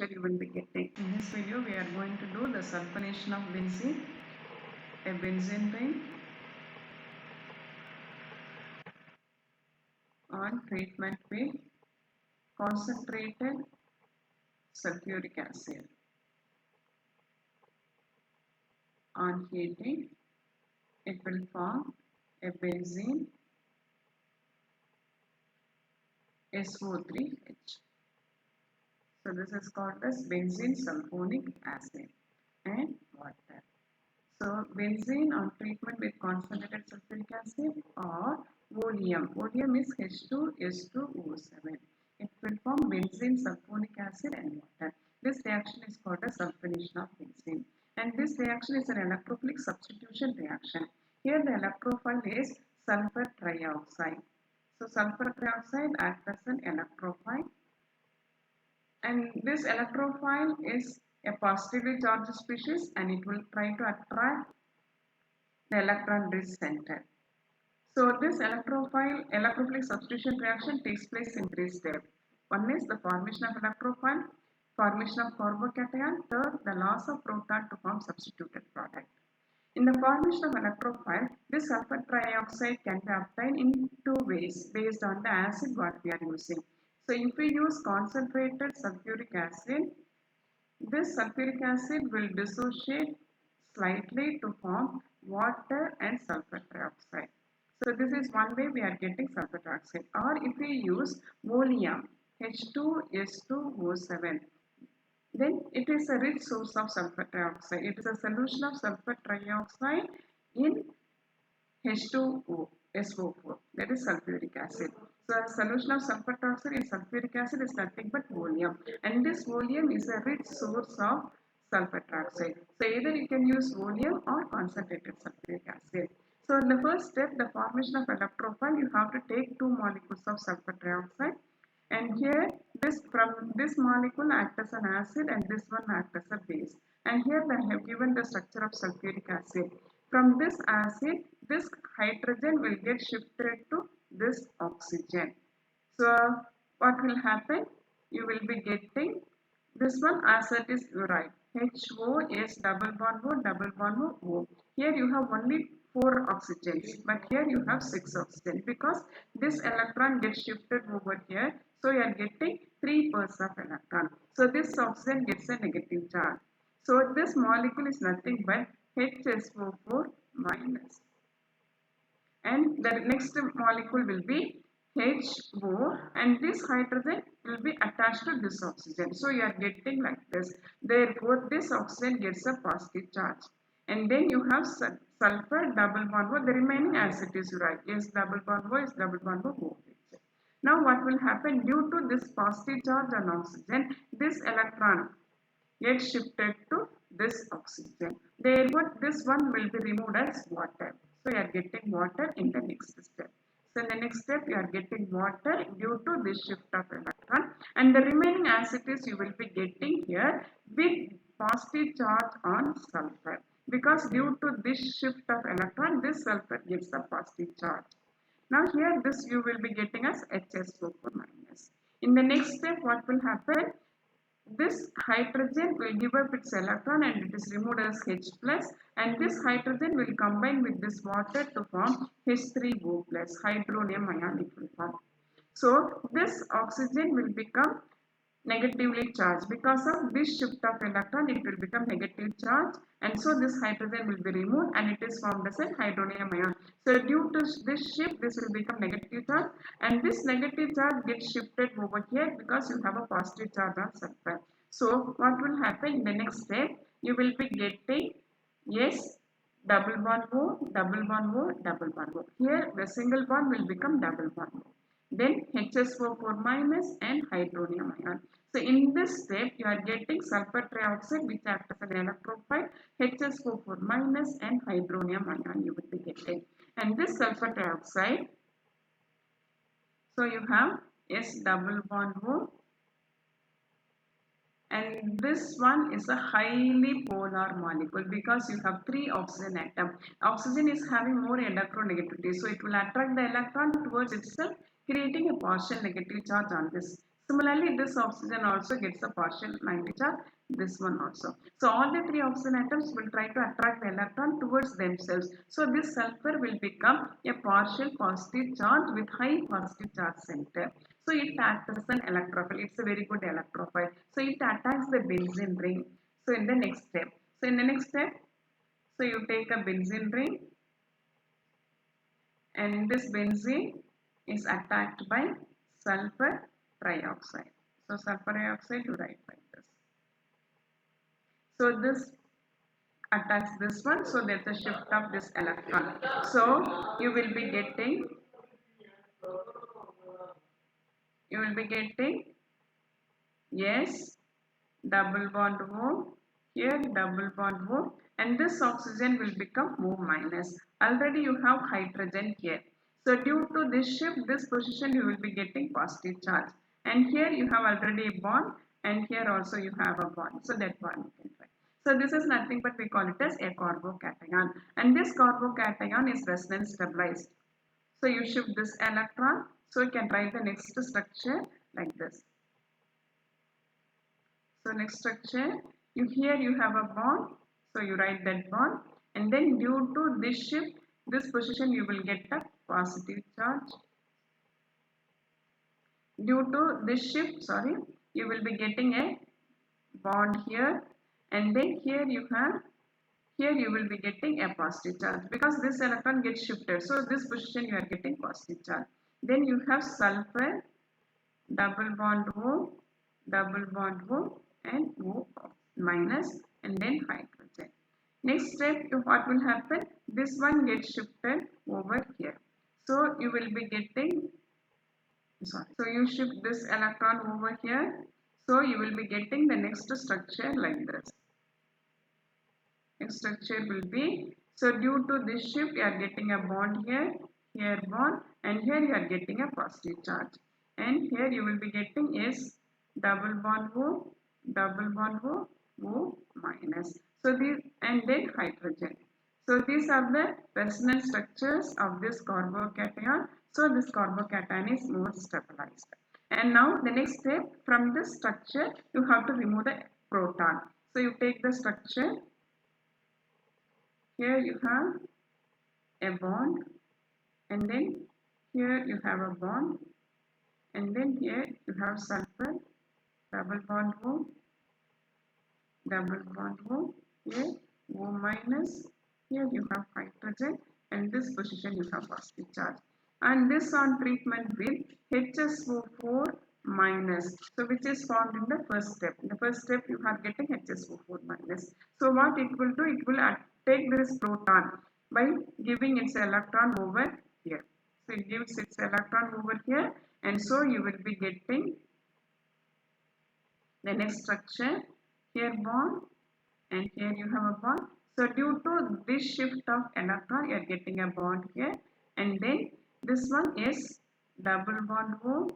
structure you will be getting. In this video, we are going to do the sulfonation of benzene, a benzene ring on treatment with concentrated sulfuric acid. On heating, it will form a benzene SO3H. So this is called as benzene sulfonic acid and water. So benzene on treatment with concentrated sulfuric acid or oleum. Oleum is H2S2O7. It will form benzene sulfonic acid and water. This reaction is called as sulfonation of benzene. And this reaction is an electrophilic substitution reaction. Here the electrophile is sulfur trioxide. So sulfur trioxide acts as an electrophile, and this electrophile is a positively charged species and it will try to attract the electron-rich center. So this electrophilic substitution reaction takes place in three steps. One is the formation of electrophile, formation of carbocation, third the loss of proton to form substituted product. In the formation of electrophile, this sulfur trioxide can be obtained in two ways based on the acid what we are using. So if we use concentrated sulfuric acid, this sulfuric acid will dissociate slightly to form water and sulfur trioxide. So this is one way we are getting sulfur trioxide. Or if we use oleum, H2S2O7, then it is a rich source of sulfur trioxide. It is a solution of sulfur trioxide in H2O, SO4, that is sulfuric acid. So a solution of sulfur trioxide in sulfuric acid is nothing but oleum, and this oleum is a rich source of sulfur trioxide. So either you can use oleum or concentrated sulfuric acid. So in the first step, the formation of electrophile, you have to take two molecules of sulfur trioxide, and here this molecule acts as an acid and this one acts as a base, and here they have given the structure of sulfuric acid. From this acid, this hydrogen will get shifted to this oxygen. So what will happen? You will be getting this one as it is right. HOS double bond O double bond O. Here you have only 4 oxygens, but here you have 6 oxygen because this electron gets shifted over here. So you are getting 3 pairs of electron. So this oxygen gets a negative charge. So this molecule is nothing but HSO4 minus. And the next molecule will be HO, and this hydrogen will be attached to this oxygen. So you are getting like this. Therefore, this oxygen gets a positive charge. And then you have sulfur double bond O. The remaining as it is right. Yes, double bond O is double bond O. Now what will happen? Due to this positive charge on oxygen, this electron gets shifted to this oxygen. Therefore, this one will be removed as water. So you are getting water in the next step. So in the next step, you are getting water due to this shift of electron, and the remaining as it is you will be getting here with positive charge on sulfur. Because due to this shift of electron, this sulfur gets a positive charge. Now here this you will be getting as HSO4 minus. In the next step, what will happen? This hydrogen will give up its electron and it is removed as H plus, and this hydrogen will combine with this water to form H3O plus, hydronium ion it will form. So this oxygen will become negatively charged. Because of this shift of electron, it will become negative charge, and so this hydrogen will be removed and it is formed as a hydronium ion. So due to this shift, this will become negative charge, and this negative charge gets shifted over here because you have a positive charge on sulfur. So what will happen in the next step? You will be getting S double bond O, double bond O, double bond O. Here the single bond will become double bond O. Then HSO4 minus and hydronium ion. So in this step, you are getting sulfur trioxide which acts as an electrophile, HSO4 minus and hydronium ion you will be getting. And this sulfur trioxide, so you have S double bond O, and this one is a highly polar molecule because you have 3 oxygen atom. Oxygen is having more electronegativity, so it will attract the electron towards itself, creating a partial negative charge on this Similarly, this oxygen also gets a partial magnetic charge, this one also. So all the three oxygen atoms will try to attract the electron towards themselves. So this sulfur will become a partial positive charge with high positive charge center. So it acts as an electrophile. It's a very good electrophile. So it attacks the benzene ring. So in the next step. So in the next step, so you take a benzene ring and this benzene is attacked by sulfur trioxide. So sulfur dioxide you write like this. So this attacks this one, so there's a shift of this electron. So you will be getting yes double bond O, here double bond O, and this oxygen will become O minus. Already you have hydrogen here. So due to this shift, this position you will be getting positive charge. And here you have already a bond, and here also you have a bond. So that one you can find. So this is nothing but we call it as a carbocation. And this carbocation is resonance stabilized. So you shift this electron. So you can write the next structure like this. So next structure, here you have a bond, so you write that bond, and then due to this shift, this position you will get a positive charge. Due to this shift, sorry, you will be getting a bond here, and then here you will be getting a positive charge because this electron gets shifted. So this position you are getting positive charge. Then you have sulfur, double bond O, double bond O, and O minus, and then hydrogen. Next step, what will happen? This one gets shifted over here. So you will be getting, sorry, so you shift this electron over here. So you will be getting the next structure like this. Next structure will be, so due to this shift, you are getting a bond here bond, and here you are getting a positive charge. And here you will be getting is double bond O, O minus. So these, and then hydrogen. So these are the resonance structures of this carbocation. So this carbocation is more stabilized. And now the next step, from this structure you have to remove the proton. So you take the structure. Here you have a bond, and then here you have a bond, and then here you have sulfur, double bond O, here O minus, here you have hydrogen, and this position you have positive charge. And this on treatment with HSO4 minus, so which is formed in the first step. In the first step you are getting HSO4 minus. So what it will do, it will take this proton by giving its electron over here. So it gives its electron over here, and so you will be getting the next structure, here bond, and here you have a bond. So due to this shift of electron, you are getting a bond here, and then this one is double bond O,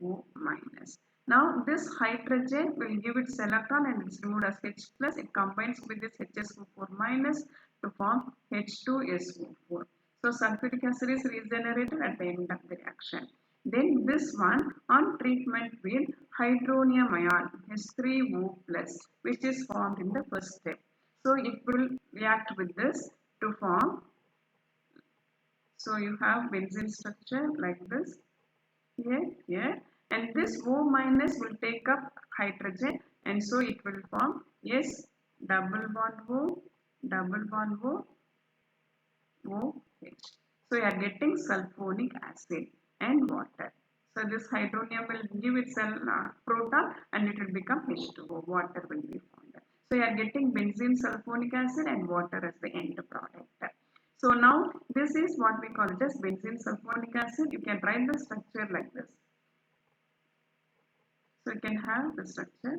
O minus. Now this hydrogen will give its electron and it's removed as H plus. It combines with this HSO4 minus to form H2SO4. So sulfuric acid is regenerated at the end of the reaction. Then this one on treatment with hydronium ion H3O plus, which is formed in the first step. So it will react with this to form. So you have benzene structure like this here, and this O minus will take up hydrogen, and so it will form yes double bond O, OH. So you are getting sulfonic acid and water. So this hydronium will give itself proton and it will become H2O. Water will be formed. So you are getting benzene, sulfonic acid and water as the end product. So now this is what we call it as benzene sulfonic acid. You can write the structure like this. So you can have the structure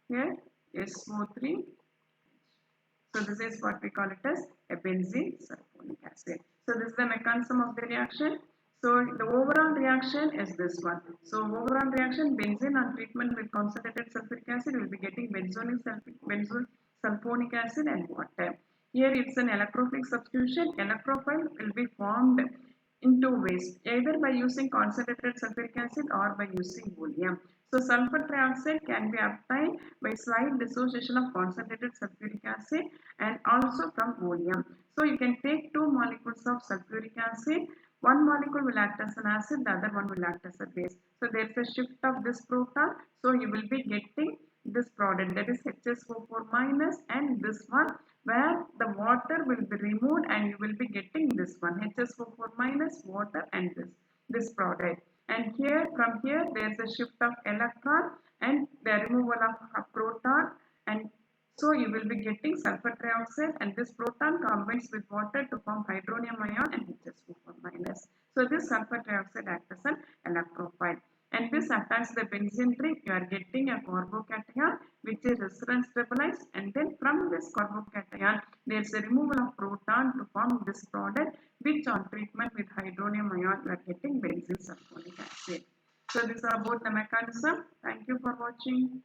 here SO3. So this is what we call it as a benzene sulfonic acid. So this is the mechanism of the reaction. So the overall reaction is this one. So overall reaction, benzene on treatment with concentrated sulfuric acid will be getting benzone sulfonic acid and water. Here it's an electrophilic substitution. Electrophile will be formed in two ways, either by using concentrated sulfuric acid or by using oleum. So sulfur trioxide can be obtained by slight dissociation of concentrated sulfuric acid and also from oleum. So you can take two molecules of sulfuric acid, one molecule will act as an acid, the other one will act as a base. So there is a shift of this proton, so you will be getting this product, that is HSO4 minus, and this one where the water will be removed and you will be getting this one HSO4 minus, water, and this product. And here, from here, there is a shift of electron and the removal of a proton, and so you will be getting sulfur trioxide, and this proton combines with water to form hydronium ion and HSO4 minus. So this sulfur trioxide acts as an electrophile, and this attacks the benzene ring. You are getting a carbocation which is resonance stabilized, and then from this carbocation there is a removal of proton to form this product, which on treatment with hydronium ion you are getting benzene sulfonic acid. So this is about the mechanism. Thank you for watching.